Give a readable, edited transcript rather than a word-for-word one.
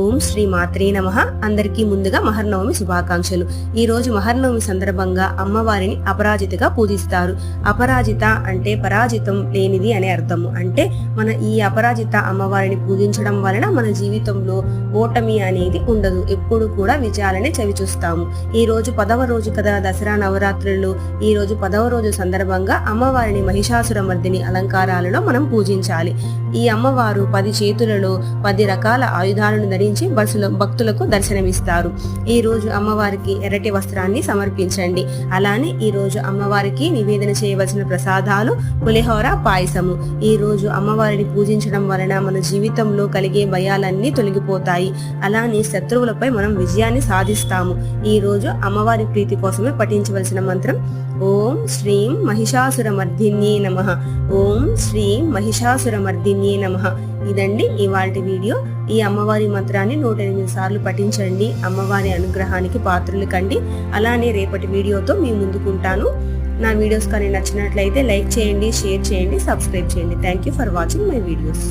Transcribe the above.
ఓం శ్రీ మాత్రే నమః. అందరికీ ముందుగా మహర్నవమి శుభాకాంక్షలు. ఈ రోజు మహర్నవమి సందర్భంగా అమ్మవారిని అపరాజితగా పూజిస్తారు. అపరాజిత అంటే పరాజితం లేనిది అనే అర్థము. అంటే మన ఈ అపరాజిత అమ్మవారిని పూజించడం వలన మన జీవితంలో ఓటమి అనేది ఉండదు, ఎప్పుడు కూడా విజయాలనే చవిచూస్తాము. ఈ రోజు 10వ రోజు కదా దసరా నవరాత్రులు. ఈ రోజు 10వ రోజు సందర్భంగా అమ్మవారిని మహిషాసురమర్దిని అలంకారాలలో మనం పూజించాలి. ఈ అమ్మవారు 10 చేతులలో 10 రకాల ఆయుధాలను ధరించి భక్తులకు దర్శనమిస్తారు. ఈ రోజు అమ్మవారికి ఎర్రటి వస్త్రాన్ని సమర్పించండి. అలానే ఈ రోజు అమ్మవారికి నివేదన చేయవలసిన ప్రసాదాలు పులిహోర, పాయసము. ఈ రోజు అమ్మవారిని పూజించడం వలన మన జీవితంలో కలిగే భయాలన్నీ తొలగిపోతాయి. అలానే శత్రువులపై మనం విజయాన్ని సాధిస్తాము. ఈ రోజు అమ్మవారి ప్రీతి కోసమే పఠించవలసిన మంత్రం ఓం శ్రీం మహిషాసురమర్దిన్యే నమః. ఓం శ్రీం మహిషాసురమర్దిన్యే నమః. ఇదండి ఇవాల్టి వీడియో. ఈ అమ్మవారి మంత్రాన్ని 108 సార్లు పఠించండి. అమ్మవారి అనుగ్రహానికి పాత్రలు కండి. అలానే రేపటి వీడియోతో మీ ముందుకుంటాను. నా వీడియోస్ కానీ నచ్చినట్లయితే లైక్ చేయండి, షేర్ చేయండి, సబ్స్క్రైబ్ చేయండి. Thank you for watching my videos.